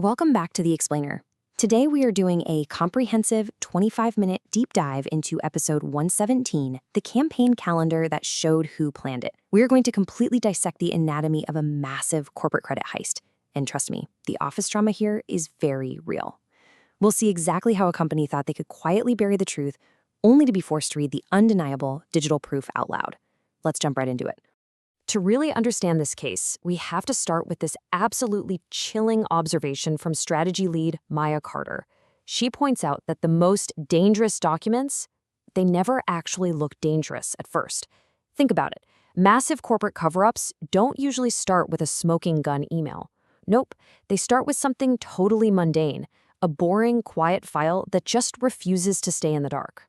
Welcome back to The Explainer. Today we are doing a comprehensive 25-minute deep dive into episode 117, the campaign calendar that showed who planned it. We are going to completely dissect the anatomy of a massive corporate credit heist. And trust me, the office drama here is very real. We'll see exactly how a company thought they could quietly bury the truth, only to be forced to read the undeniable digital proof out loud. Let's jump right into it. To really understand this case, we have to start with this absolutely chilling observation from strategy lead Maya Carter. She points out that the most dangerous documents, they never actually look dangerous at first. Think about it. Massive corporate cover-ups don't usually start with a smoking gun email. Nope, they start with something totally mundane, a boring, quiet file that just refuses to stay in the dark.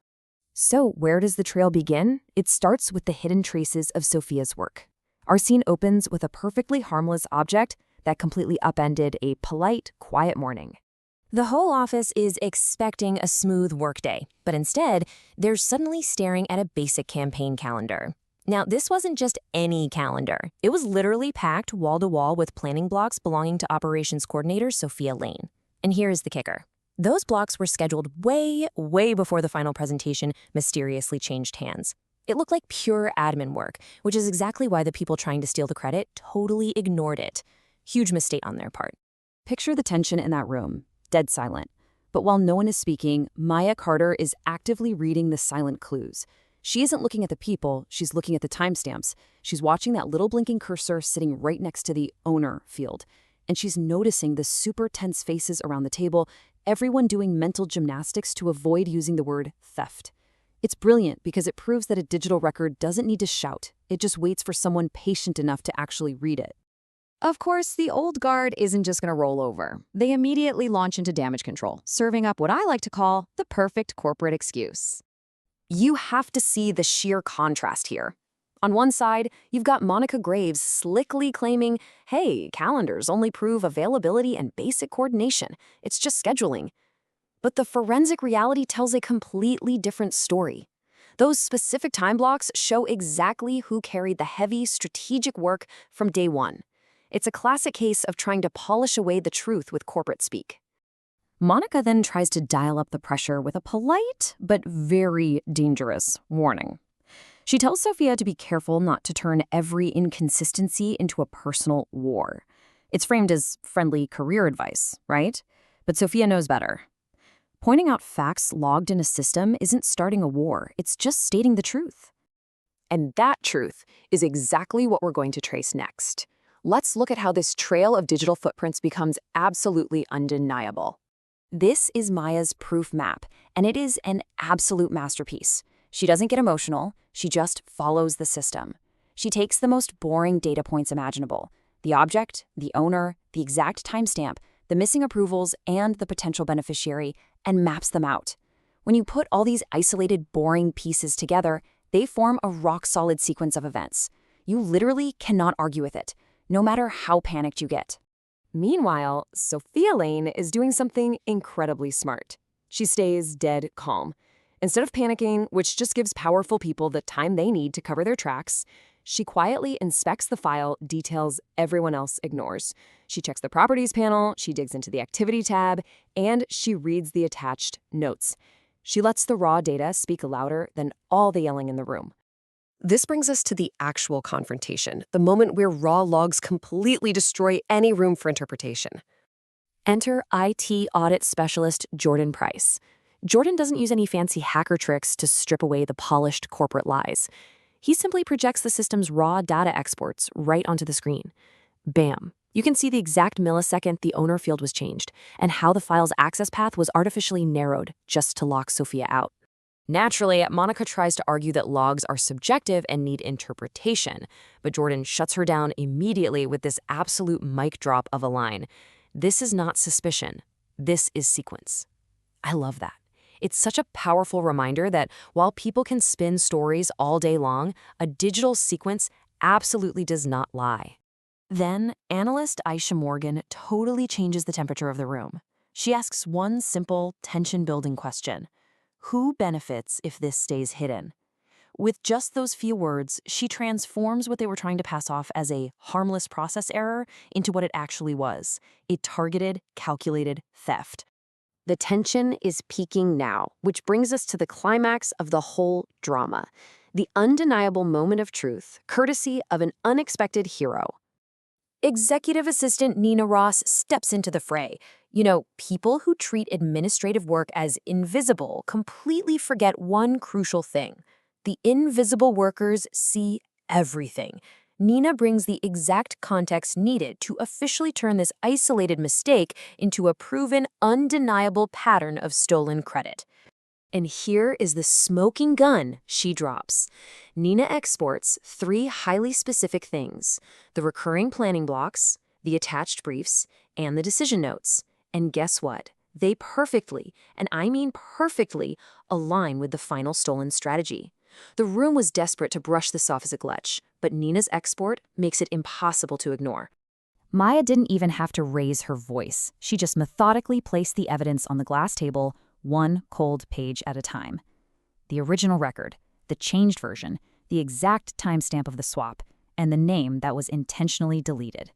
So where does the trail begin? It starts with the hidden traces of Sofia's work. Our scene opens with a perfectly harmless object that completely upended a polite, quiet morning. The whole office is expecting a smooth workday, but instead, they're suddenly staring at a basic campaign calendar. Now, this wasn't just any calendar. It was literally packed wall-to-wall with planning blocks belonging to operations coordinator Sofia Lane. And here is the kicker. Those blocks were scheduled way before the final presentation mysteriously changed hands. It looked like pure admin work, which is exactly why the people trying to steal the credit totally ignored it. Huge mistake on their part. Picture the tension in that room, dead silent. But while no one is speaking, Maya Carter is actively reading the silent clues. She isn't looking at the people, she's looking at the timestamps. She's watching that little blinking cursor sitting right next to the owner field. And she's noticing the super tense faces around the table, everyone doing mental gymnastics to avoid using the word theft. It's brilliant because it proves that a digital record doesn't need to shout. It just waits for someone patient enough to actually read it. Of course, the old guard isn't just going to roll over. They immediately launch into damage control, serving up what I like to call the perfect corporate excuse. You have to see the sheer contrast here. On one side, you've got Monica Graves slickly claiming, hey, calendars only prove availability and basic coordination. It's just scheduling. But the forensic reality tells a completely different story. Those specific time blocks show exactly who carried the heavy, strategic work from day one. It's a classic case of trying to polish away the truth with corporate speak. Monica then tries to dial up the pressure with a polite but very dangerous warning. She tells Sofia to be careful not to turn every inconsistency into a personal war. It's framed as friendly career advice, right? But Sofia knows better. Pointing out facts logged in a system isn't starting a war, it's just stating the truth. And that truth is exactly what we're going to trace next. Let's look at how this trail of digital footprints becomes absolutely undeniable. This is Maya's proof map, and it is an absolute masterpiece. She doesn't get emotional, she just follows the system. She takes the most boring data points imaginable: the object, the owner, the exact timestamp, the missing approvals, and the potential beneficiary, and maps them out. When you put all these isolated, boring pieces together, they form a rock-solid sequence of events. You literally cannot argue with it, no matter how panicked you get. Meanwhile, Sofia Lane is doing something incredibly smart. She stays dead calm. Instead of panicking, which just gives powerful people the time they need to cover their tracks, she quietly inspects the file, details everyone else ignores. She checks the properties panel, she digs into the activity tab, and she reads the attached notes. She lets the raw data speak louder than all the yelling in the room. This brings us to the actual confrontation, the moment where raw logs completely destroy any room for interpretation. Enter IT audit specialist Jordan Price. Jordan doesn't use any fancy hacker tricks to strip away the polished corporate lies. He simply projects the system's raw data exports right onto the screen. Bam! You can see the exact millisecond the owner field was changed, and how the file's access path was artificially narrowed just to lock Sofia out. Naturally, Monica tries to argue that logs are subjective and need interpretation, but Jordan shuts her down immediately with this absolute mic drop of a line. This is not suspicion. This is sequence. I love that. It's such a powerful reminder that while people can spin stories all day long, a digital sequence absolutely does not lie. Then, analyst Aisha Morgan totally changes the temperature of the room. She asks one simple, tension-building question. Who benefits if this stays hidden? with just those few words, she transforms what they were trying to pass off as a harmless process error into what it actually was, a targeted, calculated theft. The tension is peaking now, which brings us to the climax of the whole drama, the undeniable moment of truth, courtesy of an unexpected hero. Executive Assistant Nina Ross steps into the fray. You know, people who treat administrative work as invisible completely forget one crucial thing. The invisible workers see everything. Nina brings the exact context needed to officially turn this isolated mistake into a proven, undeniable pattern of stolen credit. And here is the smoking gun she drops. Nina exports 3 highly specific things: the recurring planning blocks, the attached briefs, and the decision notes. And guess what? They perfectly, and I mean perfectly, align with the final stolen strategy. The room was desperate to brush this off as a glitch, but Nina's export makes it impossible to ignore. Maya didn't even have to raise her voice. She just methodically placed the evidence on the glass table, one cold page at a time. The original record, the changed version, the exact timestamp of the swap, and the name that was intentionally deleted.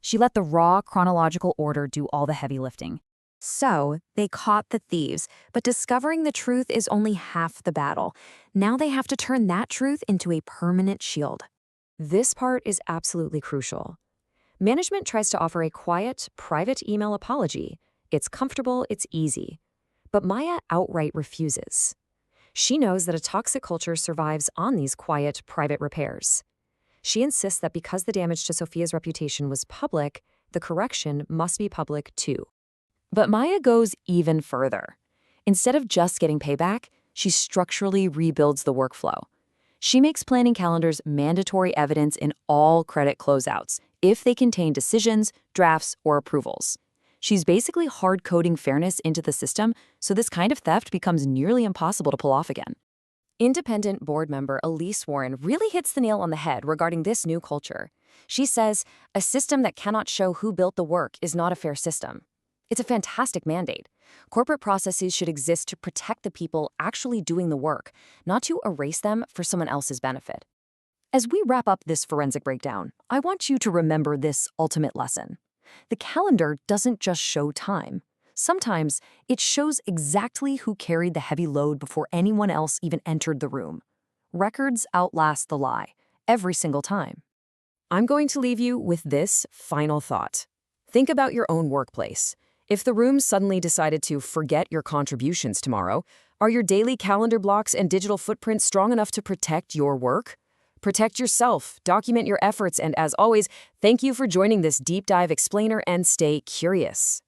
She let the raw chronological order do all the heavy lifting. So, they caught the thieves, but discovering the truth is only half the battle. Now they have to turn that truth into a permanent shield. This part is absolutely crucial. Management tries to offer a quiet, private email apology. It's comfortable, it's easy. But Maya outright refuses. She knows that a toxic culture survives on these quiet, private repairs. She insists that because the damage to Sofia's reputation was public, the correction must be public too. But Maya goes even further. Instead of just getting payback, she structurally rebuilds the workflow. She makes planning calendars mandatory evidence in all credit closeouts if they contain decisions, drafts, or approvals. She's basically hard-coding fairness into the system, so this kind of theft becomes nearly impossible to pull off again. Independent board member Elise Warren really hits the nail on the head regarding this new culture. She says, a system that cannot show who built the work is not a fair system. It's a fantastic mandate. Corporate processes should exist to protect the people actually doing the work, not to erase them for someone else's benefit. As we wrap up this forensic breakdown, I want you to remember this ultimate lesson. The calendar doesn't just show time. Sometimes it shows exactly who carried the heavy load before anyone else even entered the room. Records outlast the lie, every single time. I'm going to leave you with this final thought. Think about your own workplace. If the room suddenly decided to forget your contributions tomorrow, are your daily calendar blocks and digital footprint strong enough to protect your work? Protect yourself, document your efforts, and as always, thank you for joining this deep dive explainer and stay curious.